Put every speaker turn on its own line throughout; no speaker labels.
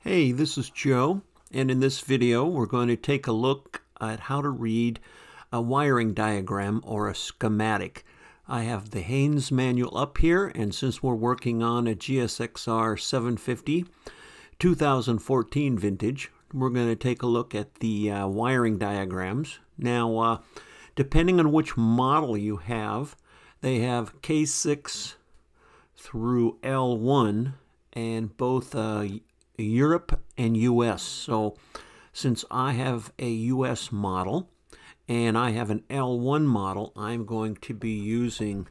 Hey, this is Joe, and in this video we're going to take a look at how to read a wiring diagram or a schematic. I have the Haynes manual up here, and since we're working on a GSXR 750 2014 vintage, we're going to take a look at the wiring diagrams. Now, depending on which model you have, they have K6 through L1, and both Europe and US. So since I have a US model and I have an L1 model, I'm going to be using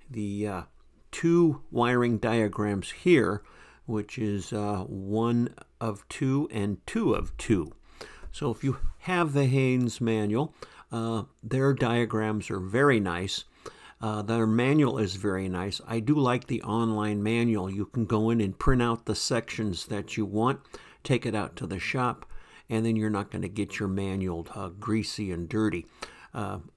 the two wiring diagrams here, which is 1 of 2 and 2 of 2. So if you have the Haynes manual, their diagrams are very nice. Their manual is very nice. I do like the online manual. You can go in and print out the sections that you want, take it out to the shop, and then you're not going to get your manual greasy and dirty.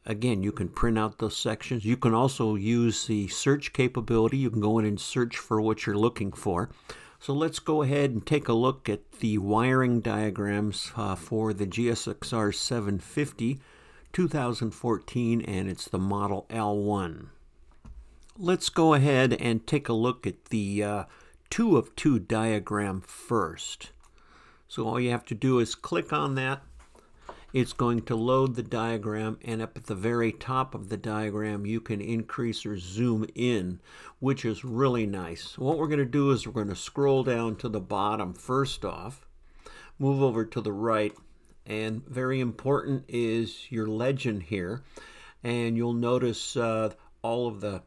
Again, you can print out those sections. You can also use the search capability. You can go in and search for what you're looking for. So let's go ahead and take a look at the wiring diagrams for the GSXR 750 2014, and it's the model L1. Let's go ahead and take a look at the 2 of 2 diagram first. So all you have to do is click on that. It's going to load the diagram, and up at the very top of the diagram you can increase or zoom in, which is really nice. So what we're going to do is we're going to scroll down to the bottom first off, move over to the right, and very important is your legend here, and you'll notice all of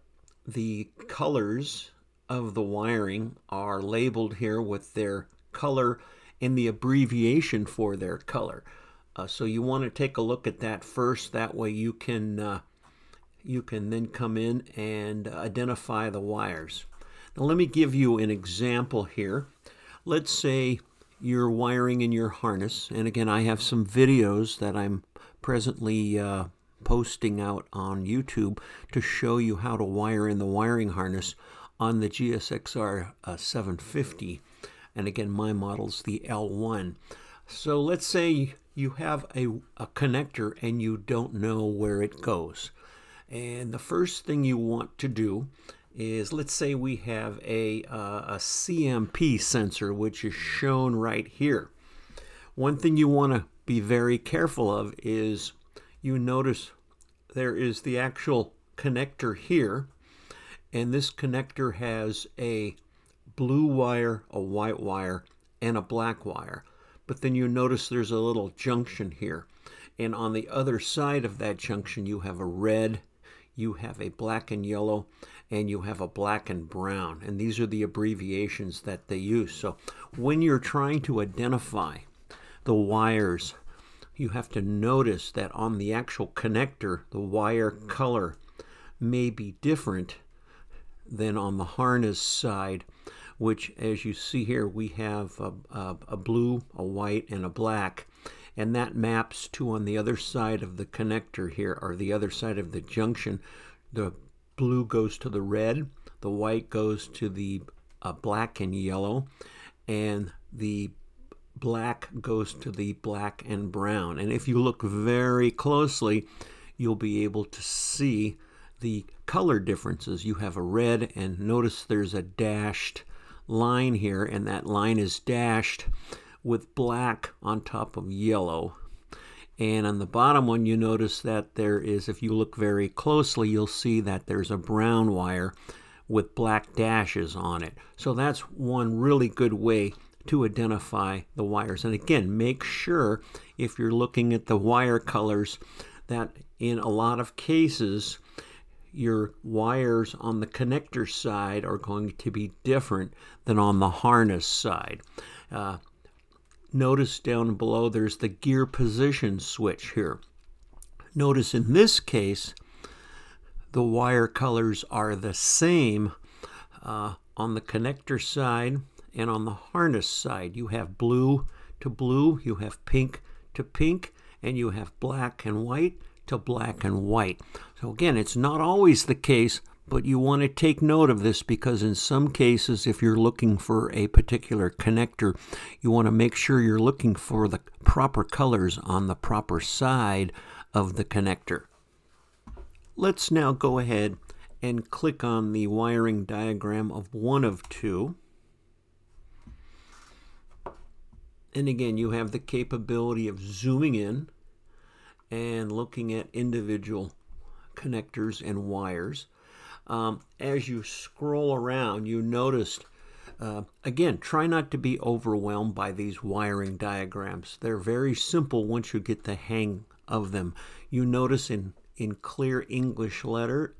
the colors of the wiring are labeled here with their color and the abbreviation for their color. So you want to take a look at that first. That way you can then come in and identify the wires. Now let me give you an example here. Let's say you're wiring in your harness, and again I have some videos that I'm presently posting out on YouTube to show you how to wire in the wiring harness on the GSXR 750, and again my model's the L1. So let's say you have a connector and you don't know where it goes, and the first thing you want to do is, let's say we have a CMP sensor, which is shown right here. One thing you want to be very careful of is you notice there is the actual connector here, and this connector has a blue wire, a white wire, and a black wire. But then you notice there's a little junction here, and on the other side of that junction you have a red, you have a black and yellow, and you have a black and brown, and these are the abbreviations that they use. So when you're trying to identify the wires, you have to notice that on the actual connector the wire color may be different than on the harness side, which, as you see here, we have a blue, a white, and a black, and that maps to, on the other side of the connector here, or the other side of the junction, the blue goes to the red, the white goes to the black and yellow, and the black goes to the black and brown. And if you look very closely, you'll be able to see the color differences. You have a red, and notice there's a dashed line here, and that line is dashed with black on top of yellow. And on the bottom one, you notice that there is, if you look very closely, you'll see that there's a brown wire with black dashes on it. So that's one really good way to identify the wires. And again, make sure if you're looking at the wire colors that in a lot of cases your wires on the connector side are going to be different than on the harness side. Notice down below there's the gear position switch here. Notice in this case the wire colors are the same on the connector side and on the harness side. You have blue to blue, you have pink to pink, and you have black and white to black and white. So again, it's not always the case, But you want to take note of this because in some cases, if you're looking for a particular connector, you want to make sure you're looking for the proper colors on the proper side of the connector. Let's now go ahead and click on the wiring diagram of one of two. And again, you have the capability of zooming in and looking at individual connectors and wires. As you scroll around, you noticed, again, try not to be overwhelmed by these wiring diagrams. They're very simple once you get the hang of them. You notice in clear English letters,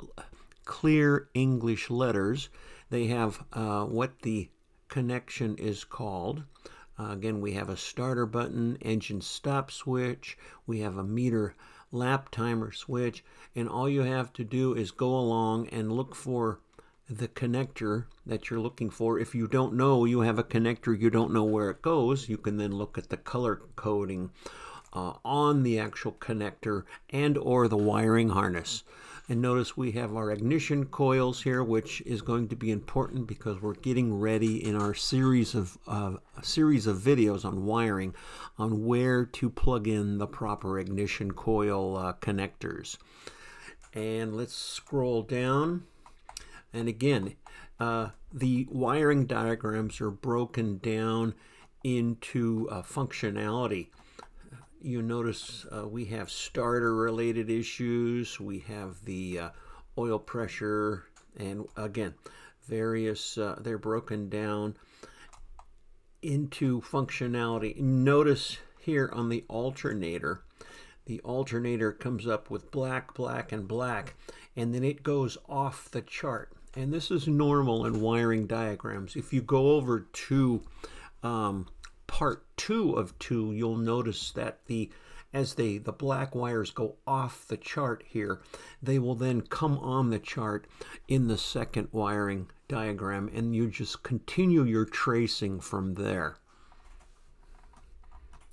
they have what the connection is called. Again, we have a starter button, engine stop switch, we have a meter lap timer switch, and all you have to do is go along and look for the connector that you're looking for. If you don't know you have a connector, you don't know where it goes, you can then look at the color coding on the actual connector and or the wiring harness. And notice we have our ignition coils here, which is going to be important because we're getting ready in our series of videos on wiring on where to plug in the proper ignition coil connectors. And let's scroll down. And again, the wiring diagrams are broken down into functionality. You notice we have starter related issues, we have the oil pressure, and again, various, they're broken down into functionality. Notice here on the alternator comes up with black, black, and black, and then it goes off the chart. And this is normal in wiring diagrams. If you go over to part 2 of 2, you'll notice that as the black wires go off the chart here, they will then come on the chart in the second wiring diagram, and you just continue your tracing from there.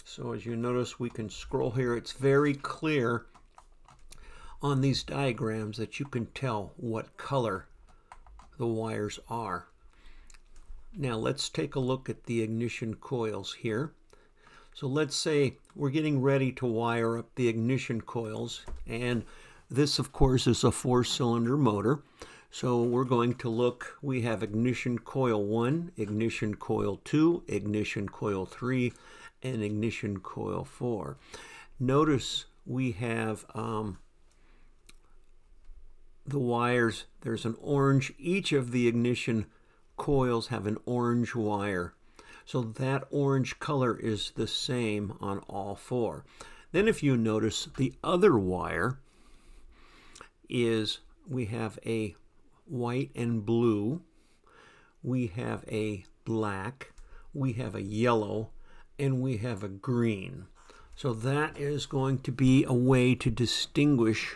So as you notice, we can scroll here. It's very clear on these diagrams that you can tell what color the wires are. Now let's take a look at the ignition coils here. So let's say we're getting ready to wire up the ignition coils, and this of course is a 4-cylinder motor. So we're going to look, we have ignition coil 1, ignition coil 2, ignition coil 3, and ignition coil 4. Notice we have the wires, there's an orange, each of the ignition coils have an orange wire. So that orange color is the same on all 4. Then if you notice the other wire is, we have a white and blue, we have a black, we have a yellow, and we have a green. So that is going to be a way to distinguish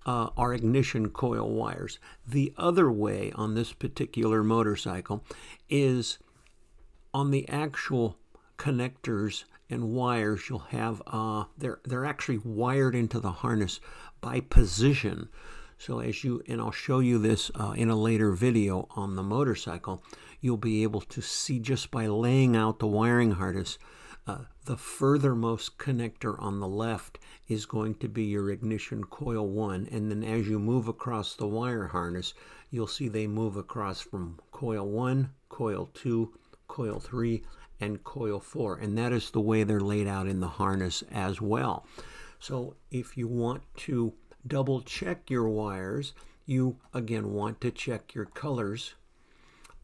our ignition coil wires. The other way on this particular motorcycle is on the actual connectors and wires. You'll have they're actually wired into the harness by position. So as you, and I'll show you this in a later video on the motorcycle, you'll be able to see just by laying out the wiring harness, the furthermost connector on the left is going to be your ignition coil 1, and then as you move across the wire harness, you'll see they move across from coil 1, coil 2, coil 3, and coil 4, and that is the way they're laid out in the harness as well. So if you want to double check your wires, you again want to check your colors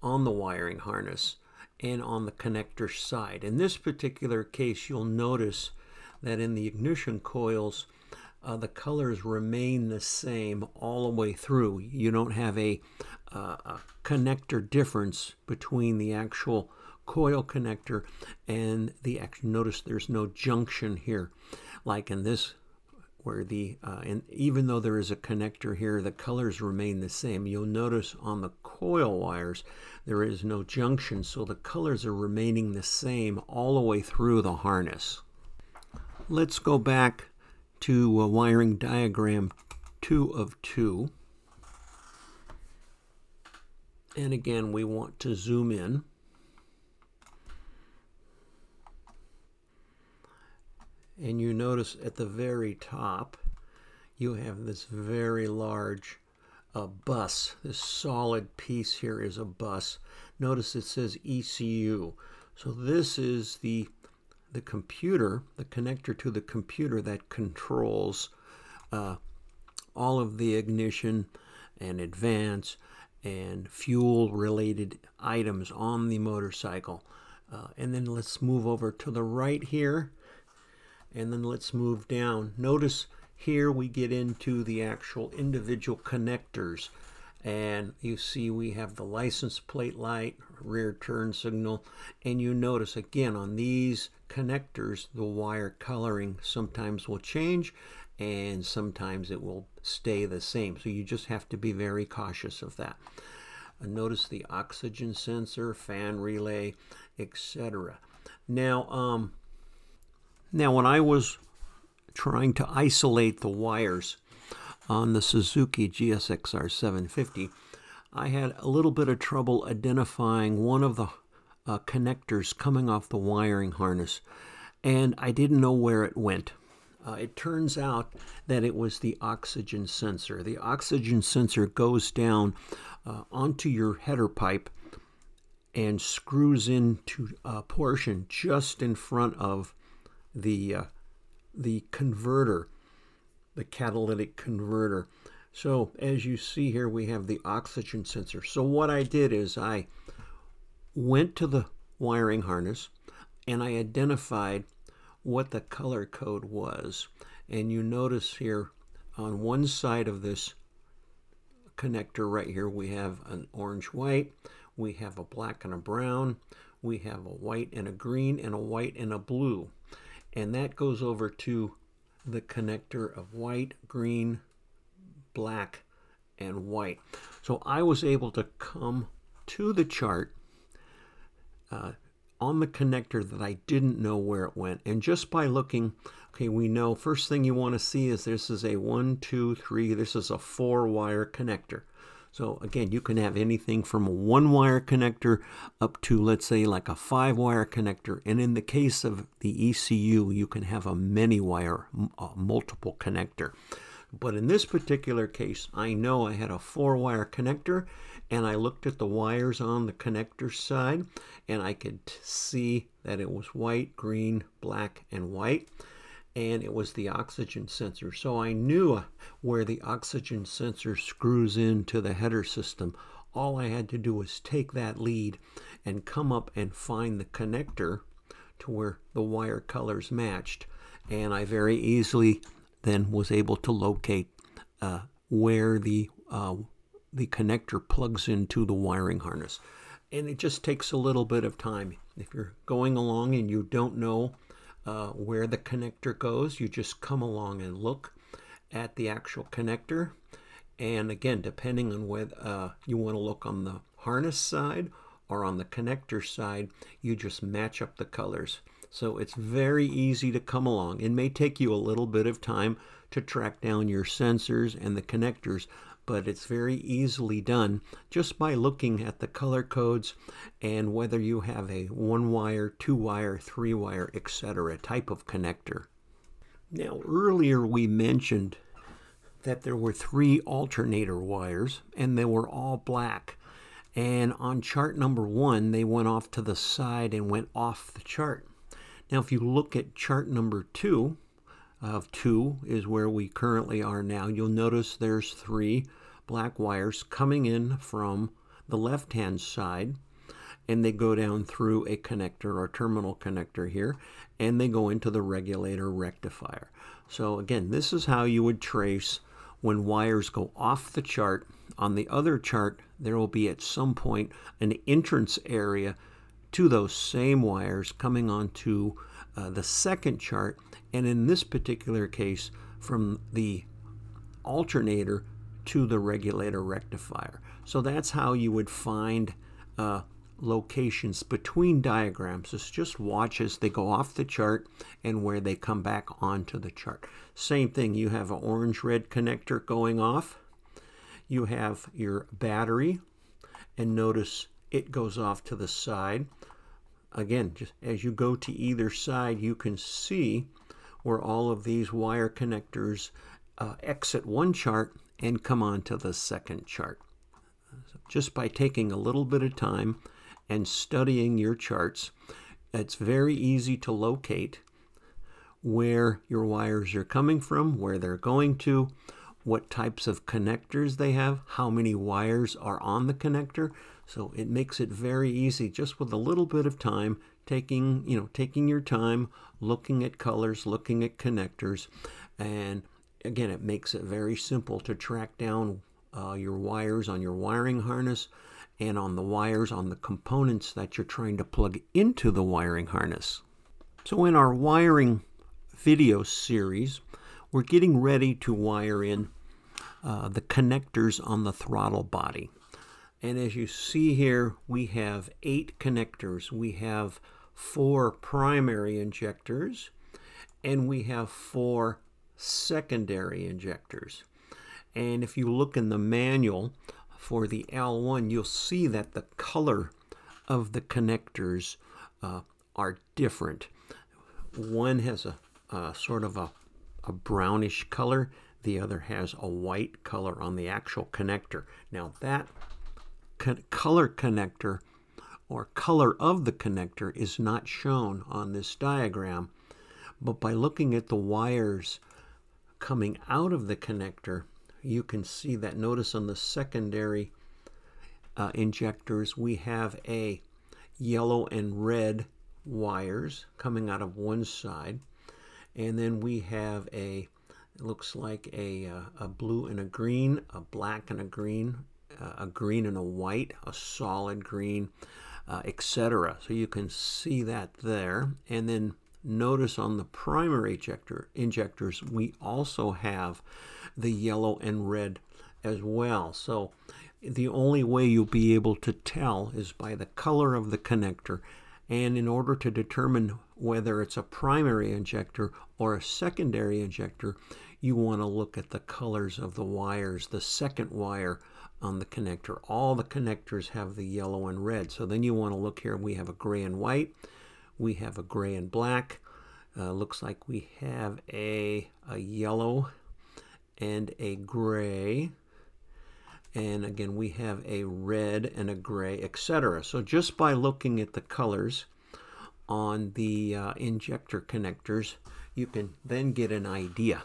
on the wiring harness and on the connector side. In this particular case, you'll notice that in the ignition coils, the colors remain the same all the way through. You don't have a connector difference between the actual coil connector and the actual, notice there's no junction here, like in this, where the, and even though there is a connector here, the colors remain the same. You'll notice on the coil wires, there is no junction, so the colors are remaining the same all the way through the harness. Let's go back to wiring diagram 2 of 2. And again, we want to zoom in. And you notice at the very top, you have this very large bus. This solid piece here is a bus. Notice it says ECU. So this is the computer, the connector to the computer that controls all of the ignition and advance and fuel related items on the motorcycle. And then let's move over to the right here, and then let's move down. Notice here we get into the actual individual connectors, and you see we have the license plate light, rear turn signal, and you notice again on these connectors the wire coloring sometimes will change and sometimes it will stay the same, so you just have to be very cautious of that. Notice the oxygen sensor, fan relay, etc. Now when I was trying to isolate the wires on the Suzuki GSXR 750, I had a little bit of trouble identifying one of the connectors coming off the wiring harness, and I didn't know where it went. It turns out that it was the oxygen sensor. The oxygen sensor goes down onto your header pipe and screws into a portion just in front of the converter, the catalytic converter. So as you see here, we have the oxygen sensor. So what I did is I went to the wiring harness and I identified what the color code was. And you notice here on one side of this connector right here, we have an orange white, we have a black and a brown, we have a white and a green, and a white and a blue. And that goes over to the connector of white, green, black, and white. So I was able to come to the chart on the connector that I didn't know where it went. And just by looking, okay, we know first thing you want to see is this is a 1, 2, 3, this is a 4-wire connector. So again, you can have anything from a 1-wire connector up to, let's say, like a 5-wire connector. And in the case of the ECU, you can have a many-wire, multiple connector. But in this particular case, I know I had a 4-wire connector, and I looked at the wires on the connector side, and I could see that it was white, green, black, and white. And it was the oxygen sensor. So I knew where the oxygen sensor screws into the header system. All I had to do was take that lead and come up and find the connector to where the wire colors matched. And I very easily then was able to locate where the connector plugs into the wiring harness. And it just takes a little bit of time. If you're going along and you don't know where the connector goes, you just come along and look at the actual connector. And again, depending on whether you want to look on the harness side or on the connector side, you just match up the colors. So it's very easy to come along. It may take you a little bit of time to track down your sensors and the connectors, but it's very easily done just by looking at the color codes and whether you have a 1-wire, 2-wire, 3-wire, etc. type of connector. Now, earlier we mentioned that there were 3 alternator wires and they were all black. And on chart number 1, they went off to the side and went off the chart. Now, if you look at chart number 2, of 2 is where we currently are now, you'll notice there's 3 black wires coming in from the left-hand side, and they go down through a connector or terminal connector here, and they go into the regulator rectifier. So again, this is how you would trace when wires go off the chart. On the other chart, there will be at some point an entrance area to those same wires coming onto the second chart, and in this particular case, from the alternator to the regulator rectifier. So that's how you would find locations between diagrams. Is just watch as they go off the chart and where they come back onto the chart. Same thing, you have an orange-red connector going off. You have your battery, and notice it goes off to the side. Again, just as you go to either side, you can see where all of these wire connectors exit one chart and come on to the second chart. So just by taking a little bit of time and studying your charts, it's very easy to locate where your wires are coming from, where they're going to, what types of connectors they have, how many wires are on the connector. So it makes it very easy just with a little bit of time, taking your time, looking at colors, looking at connectors. And again, it makes it very simple to track down your wires on your wiring harness and on the wires on the components that you're trying to plug into the wiring harness. So in our wiring video series, we're getting ready to wire in the connectors on the throttle body. And as you see here, we have 8 connectors. We have 4 primary injectors, and we have 4 secondary injectors. And if you look in the manual for the L1, you'll see that the color of the connectors are different. One has a sort of a brownish color. The other has a white color on the actual connector. Now that color connector or color of the connector is not shown on this diagram, but by looking at the wires coming out of the connector, you can see that. Notice on the secondary injectors, we have a yellow and red wires coming out of one side, and then we have it looks like a blue and a green, a black and a green and a white, a solid green, etc. So you can see that there. And then notice on the primary injectors, we also have the yellow and red as well. So the only way you'll be able to tell is by the color of the connector. And in order to determine whether it's a primary injector or a secondary injector, you want to look at the colors of the wires, the second wire on the connector. All the connectors have the yellow and red. So then you want to look here. We have a gray and white. We have a gray and black. Looks like we have a yellow and a gray. And again, we have a red and a gray, etc. So just by looking at the colors on the injector connectors, you can then get an idea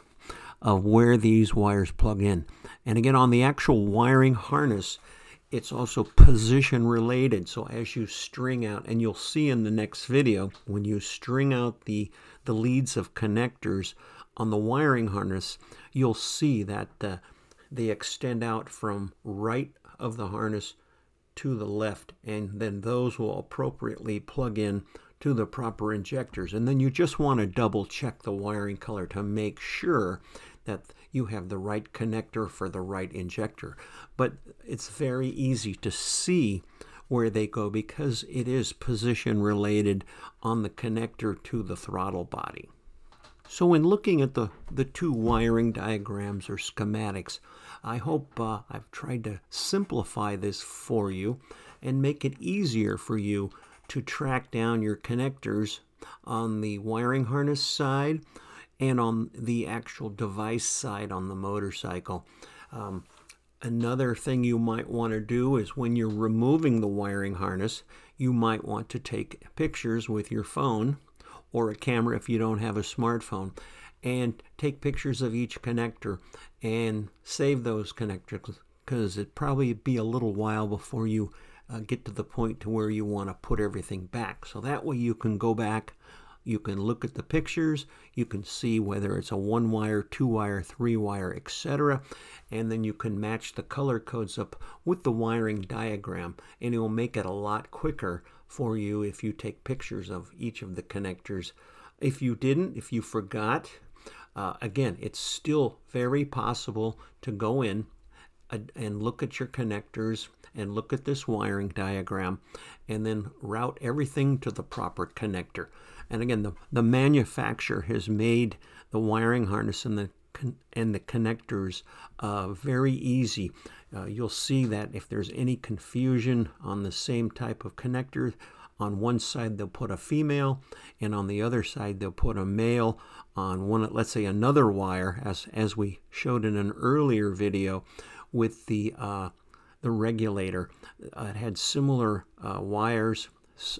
of where these wires plug in. And again, on the actual wiring harness, it's also position related. So as you string out, and you'll see in the next video, when you string out the leads of connectors on the wiring harness, you'll see that they extend out from right of the harness to the left, and then those will appropriately plug in to the proper injectors. And then you just want to double check the wiring color to make sure that you have the right connector for the right injector. But it's very easy to see where they go because it is position related on the connector to the throttle body. So in looking at the 2 wiring diagrams or schematics, I hope I've tried to simplify this for you and make it easier for you to track down your connectors on the wiring harness side and on the actual device side on the motorcycle. Another thing you might want to do is when you're removing the wiring harness, you might want to take pictures with your phone or a camera if you don't have a smartphone, and take pictures of each connector and save those connectors, because it'd probably be a little while before you get to the point to where you want to put everything back. So that way you can go back, you can look at the pictures, you can see whether it's a 1-wire, 2-wire, 3-wire, etc. And then you can match the color codes up with the wiring diagram, and it will make it a lot quicker for you if you take pictures of each of the connectors. If you didn't, if you forgot, again, it's still very possible to go in and look at your connectors and look at this wiring diagram and then route everything to the proper connector. And again, the manufacturer has made the wiring harness in the and the connectors very easy. You'll see that if there's any confusion on the same type of connector, on one side they'll put a female, and on the other side they'll put a male on one, let's say another wire, as we showed in an earlier video with the regulator. It had similar wires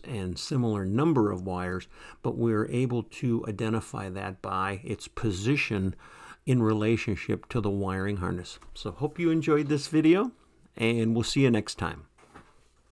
and similar number of wires, but we were able to identify that by its position in relationship to the wiring harness. So hope you enjoyed this video, and we'll see you next time.